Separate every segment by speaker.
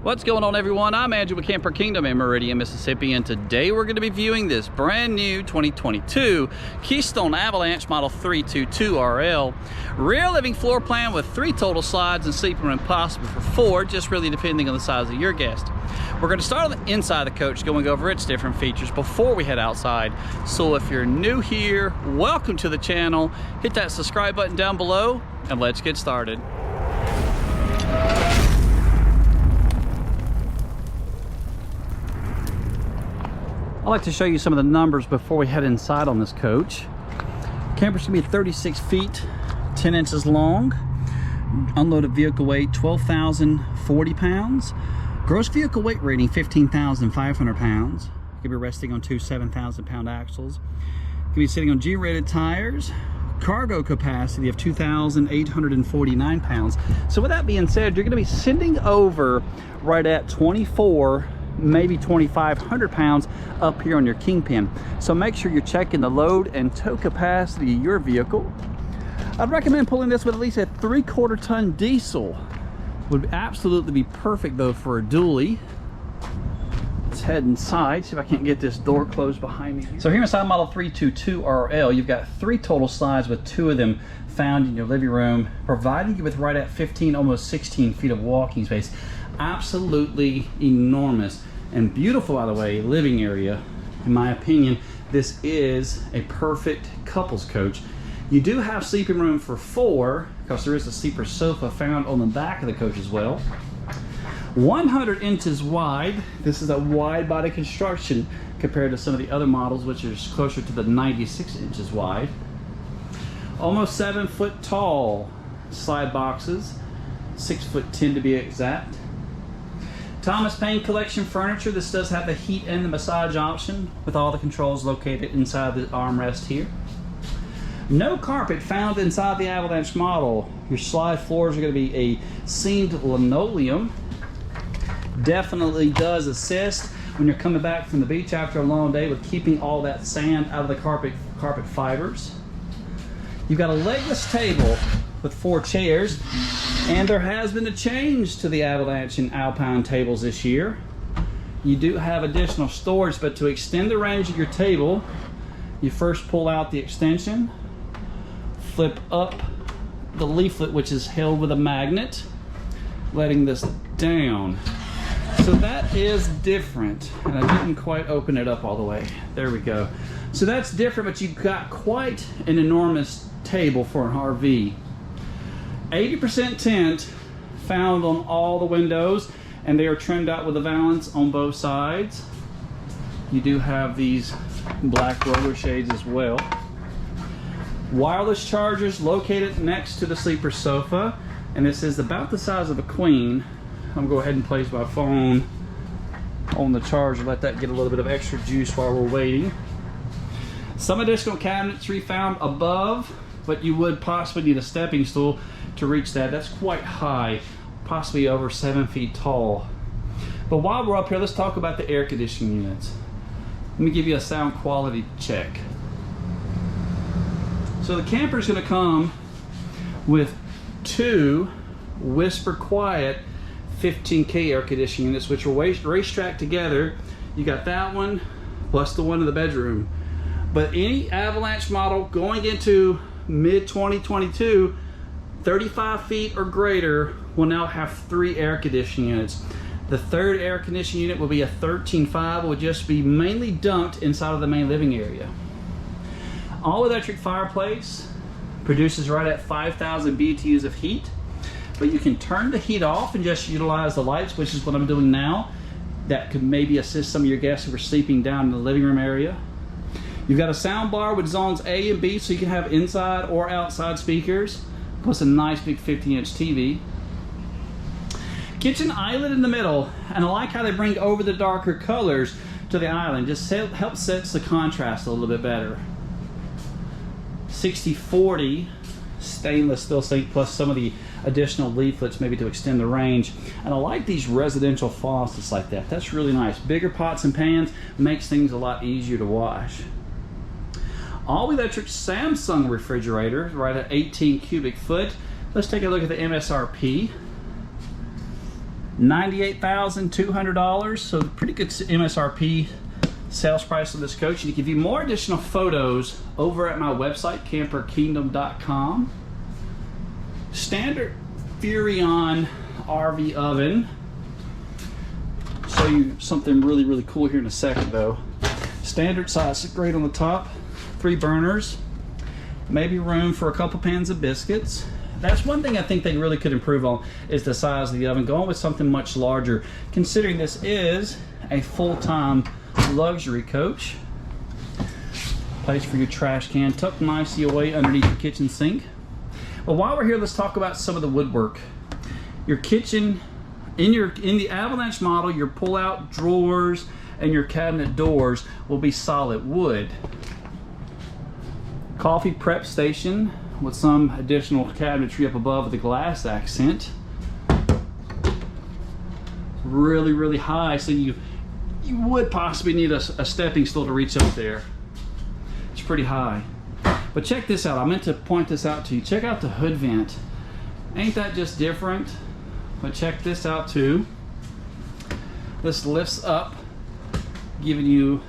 Speaker 1: What's going on, everyone? I'm Andrew with Camper Kingdom in Meridian, Mississippi, and today we're going to be viewing this brand new 2022 Keystone Avalanche Model 322RL rear living floor plan with 3 total slides and sleeping room possible for 4, just really depending on the size of your guest. We're going to start on the inside of the coach, going over its different features before we head outside. So if you're new here, welcome to the channel. Hit that subscribe button down below and let's get started. I'd like to show you some of the numbers before we head inside on this coach. Camper's gonna be 36 feet, 10 inches long. Unloaded vehicle weight, 12,040 pounds. Gross vehicle weight rating, 15,500 pounds. Could be resting on 2 7,000-pound axles. Could be sitting on G-rated tires. Cargo capacity of 2,849 pounds. So with that being said, you're gonna be sitting over right at 24, maybe 2,500 pounds up here on your kingpin. So make sure you're checking the load and tow capacity of your vehicle. I'd recommend pulling this with at least a 3/4 ton diesel. Would absolutely be perfect though for a dually. Let's head inside, see if I can't get this door closed behind me here. So here inside Model 322RL, you've got 3 total slides with 2 of them found in your living room, providing you with right at 15, almost 16 feet of walking space. Absolutely enormous and beautiful, by the way, living area. In my opinion, this is a perfect couples coach. You do have sleeping room for 4 because there is a sleeper sofa found on the back of the coach as well. 100 inches wide. This is a wide body construction compared to some of the other models, which is closer to the 96 inches wide. Almost 7 foot tall slide boxes, 6'10" to be exact. Thomas Payne Collection furniture. This does have the heat and the massage option with all the controls located inside the armrest here. No carpet found inside the Avalanche model. Your slide floors are going to be a seamed linoleum. Definitely does assist when you're coming back from the beach after a long day with keeping all that sand out of the carpet fibers. You've got a legless table with 4 chairs. And there has been a change to the Avalanche and Alpine tables this year. You do have additional storage, but to extend the range of your table, you first pull out the extension, flip up the leaflet, which is held with a magnet, letting this down. So that is different, and I didn't quite open it up all the way. There we go. So that's different, but you've got quite an enormous table for an RV. 80% tint found on all the windows, and they are trimmed out with a valance on both sides. You do have these black roller shades as well. Wireless chargers located next to the sleeper sofa, and this is about the size of a queen. I'm gonna go ahead and place my phone on the charger, let that get a little bit of extra juice while we're waiting. Some additional cabinetry found above, but you would possibly need a stepping stool to reach that. That's quite high, possibly over 7 feet tall. But while we're up here, let's talk about the air conditioning units. Let me give you a sound quality check. So the camper is going to come with 2 Whisper Quiet 15K air conditioning units, which are racetrack together. You got that one plus the one in the bedroom. But any Avalanche model going into mid 2022, 35 feet or greater, will now have 3 air conditioning units. The 3rd air conditioning unit will be a 13.5, will just be mainly dumped inside of the main living area. All electric fireplace produces right at 5,000 BTUs of heat, but you can turn the heat off and just utilize the lights, which is what I'm doing now. That could maybe assist some of your guests who are sleeping down in the living room area. You've got a sound bar with zones A and B, so you can have inside or outside speakers, plus a nice big 50-inch TV. Kitchen island in the middle, and I like how they bring over the darker colors to the island. Just helps sets the contrast a little bit better. 60/40 stainless steel sink, plus some of the additional leaflets maybe to extend the range. And I like these residential faucets like that. That's really nice. Bigger pots and pans makes things a lot easier to wash. All electric Samsung refrigerator, right at 18 cubic foot. Let's take a look at the MSRP. $98,200, so pretty good MSRP sales price of this coach. And to give you more additional photos over at my website, camperkingdom.com. Standard Furrion RV oven. Show you something really cool here in a second though. Standard size grate on the top, 3 burners, maybe room for a couple pans of biscuits. That's one thing I think they really could improve on, is the size of the oven, going with something much larger, considering this is a full-time luxury coach. Place for your trash can, tucked nicely away underneath the kitchen sink. But while we're here, let's talk about some of the woodwork. Your kitchen, in the Avalanche model, your pull-out drawers and your cabinet doors will be solid wood. Coffee prep station with some additional cabinetry up above with a glass accent. Really high, so you would possibly need a stepping stool to reach up there. It's pretty high. But check this out, I meant to point this out to you. Check out the hood vent. Ain't that just different? But check this out too. This lifts up, giving you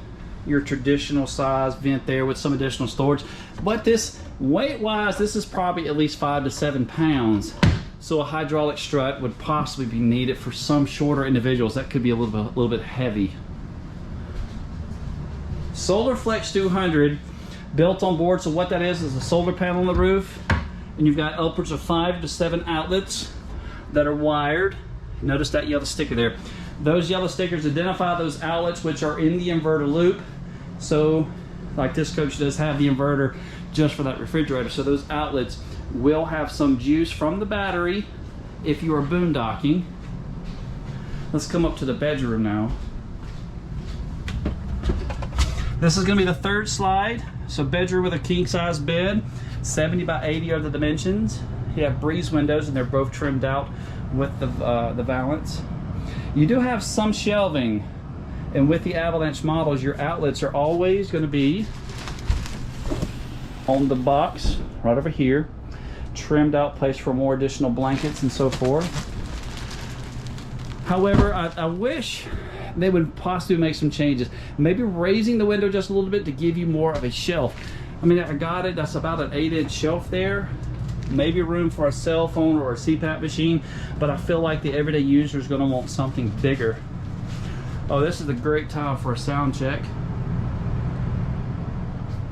Speaker 1: your traditional size vent there with some additional storage. But this, weight-wise, this is probably at least 5 to 7 pounds. So a hydraulic strut would possibly be needed for some shorter individuals. That could be a little bit heavy. Solar Flex 200 built on board. So what that is a solar panel on the roof, and you've got upwards of 5 to 7 outlets that are wired. Notice that yellow sticker there. Those yellow stickers identify those outlets which are in the inverter loop. So like this coach does have the inverter just for that refrigerator. So those outlets will have some juice from the battery if you are boondocking. Let's come up to the bedroom now. This is going to be the 3rd slide. So bedroom with a king size bed, 70 by 80 are the dimensions. You have breeze windows and they're both trimmed out with the valance. You do have some shelving, and with the Avalanche models, your outlets are always going to be on the box right over here, trimmed out, place for more additional blankets and so forth. However, I wish they would possibly make some changes, maybe raising the window just a little bit to give you more of a shelf. I mean, I got it, that's about an 8-inch shelf there, maybe room for a cell phone or a CPAP machine, but I feel like the everyday user is going to want something bigger. Oh, this is a great time for a sound check.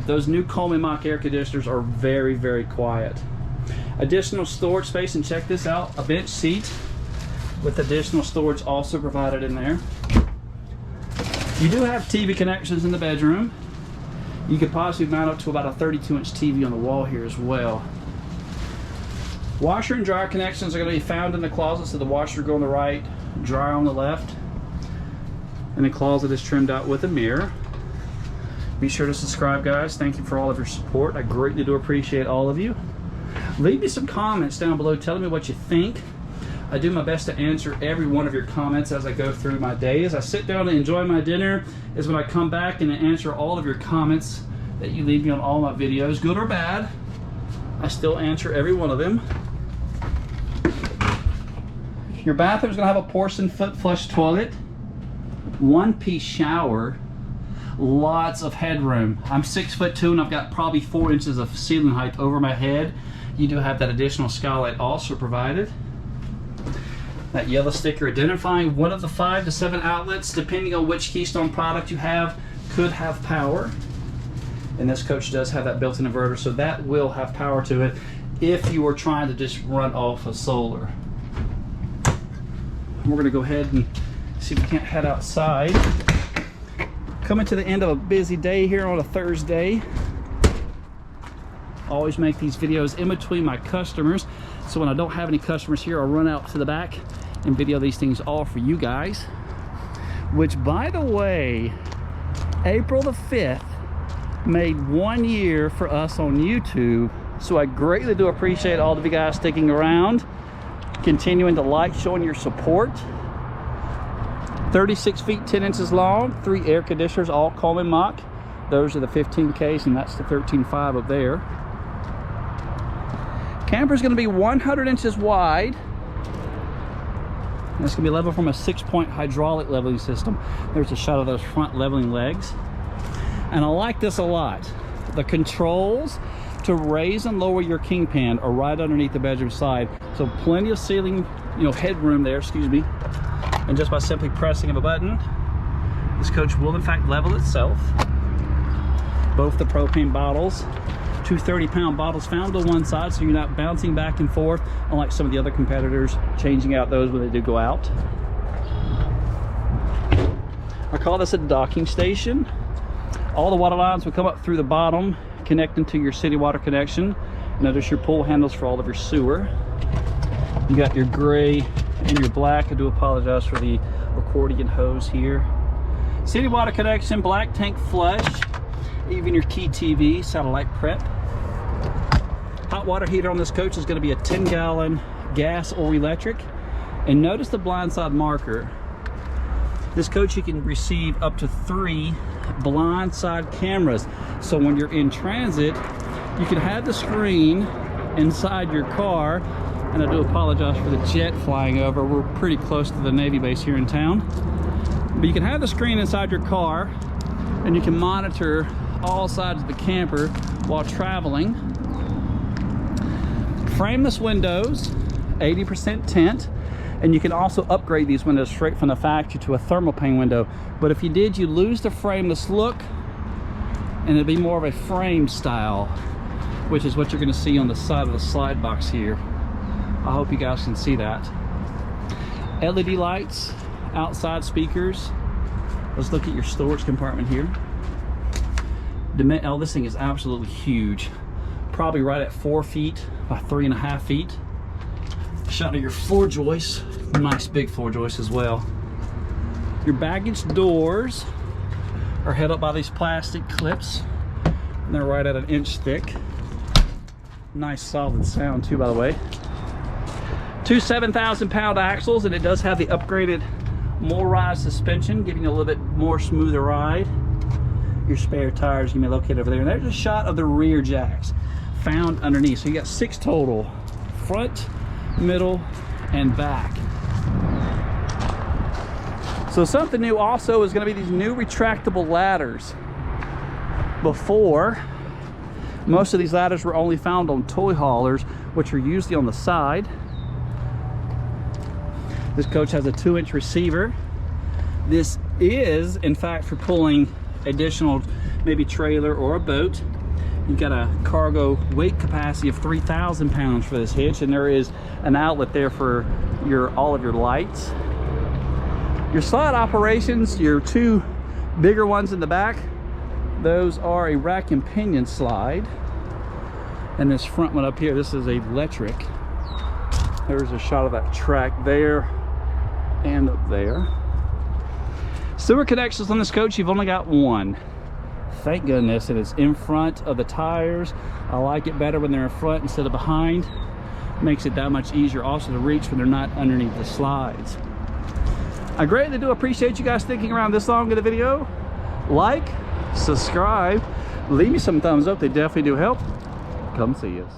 Speaker 1: Those new Coleman mock air conditioners are very quiet. Additional storage space, and check this out, a bench seat with additional storage also provided in there. You do have TV connections in the bedroom. You could possibly mount up to about a 32-inch TV on the wall here as well. Washer and dryer connections are going to be found in the closet, so the washer will go on the right, dryer on the left. And the closet is trimmed out with a mirror. Be sure to subscribe, guys. Thank you for all of your support. I greatly do appreciate all of you. Leave me some comments down below telling me what you think. I do my best to answer every one of your comments as I go through my day. As I sit down and enjoy my dinner is when I come back and answer all of your comments that you leave me on all my videos, good or bad. I still answer every one of them. Your bathroom is going to have a porcelain foot flush toilet, 1-piece shower, lots of headroom. I'm 6'2" and I've got probably 4 inches of ceiling height over my head. You do have that additional skylight also provided. That yellow sticker identifying one of the 5 to 7 outlets, depending on which Keystone product you have, could have power. And this coach does have that built-in inverter, so that will have power to it if you were trying to just run off of solar. We're going to go ahead and see if we can't head outside. Coming to the end of a busy day here on a Thursday. Always make these videos in between my customers, so when I don't have any customers here, I'll run out to the back and video these things all for you guys. Which, by the way, April the 5th made 1 year for us on YouTube, so I greatly do appreciate all of you guys sticking around, continuing to like, showing your support. 36 feet 10 inches long, 3 air conditioners, all Coleman mock. Those are the 15Ks, and that's the 13.5 up there. Camper's going to be 100 inches wide, And it's gonna be leveled from a 6-point hydraulic leveling system. There's a shot of those front leveling legs. And I like this a lot. The controls to raise and lower your kingpin are right underneath the bedroom side. So plenty of ceiling, headroom there, excuse me. And just by simply pressing of a button, this coach will in fact level itself. Both the propane bottles, 2 30-pound bottles found on one side, so you're not bouncing back and forth, unlike some of the other competitors, changing out those when they do go out. I call this a docking station. All the water lines will come up through the bottom, connecting to your city water connection. Notice your pull handles for all of your sewer. You got your gray and your black. I do apologize for the accordion hose here. City water connection, black tank flush, even your key TV, satellite prep. Hot water heater on this coach is going to be a 10-gallon gas or electric. And notice the blindside marker. This coach, you can receive up to 3 blindside cameras. So when you're in transit, you can have the screen inside your car. And I do apologize for the jet flying over. We're pretty close to the Navy base here in town. But you can have the screen inside your car, and you can monitor all sides of the camper while traveling. Frameless windows, 80% tint, and you can also upgrade these windows straight from the factory to a thermal pane window. But if you did, you lose the frameless look, and it'd be more of a frame style, which is what you're going to see on the side of the slide box here. I hope you guys can see that. LED lights, outside speakers. Let's look at your storage compartment here. Oh, this thing is absolutely huge. Probably right at 4 feet by 3.5 feet. Shot of your floor joists. Nice big floor joists as well. Your baggage doors are held up by these plastic clips. And they're right at 1 inch thick. Nice solid sound too, by the way. 2 7,000-pound axles, and it does have the upgraded motorized suspension, giving you a little bit more smoother ride. Your spare tires you may locate over there. And there's a shot of the rear jacks found underneath. So you got 6 total: front, middle, and back. So something new also is going to be these new retractable ladders. Before, most of these ladders were only found on toy haulers, which are usually on the side. This coach has a 2-inch receiver. This is, in fact, for pulling additional, maybe trailer or a boat. You've got a cargo weight capacity of 3,000 pounds for this hitch, and there is an outlet there for all of your lights. Your slide operations, your 2 bigger ones in the back, those are a rack and pinion slide. And this front one up here, this is electric. There's a shot of that track there and up there. Sewer connections on this coach, you've only got 1. Thank goodness, and it's in front of the tires. I like it better when they're in front instead of behind. Makes it that much easier also to reach when they're not underneath the slides. I greatly do appreciate you guys sticking around this long in the video. Like, subscribe, leave me some thumbs up, they definitely do help. Come see us.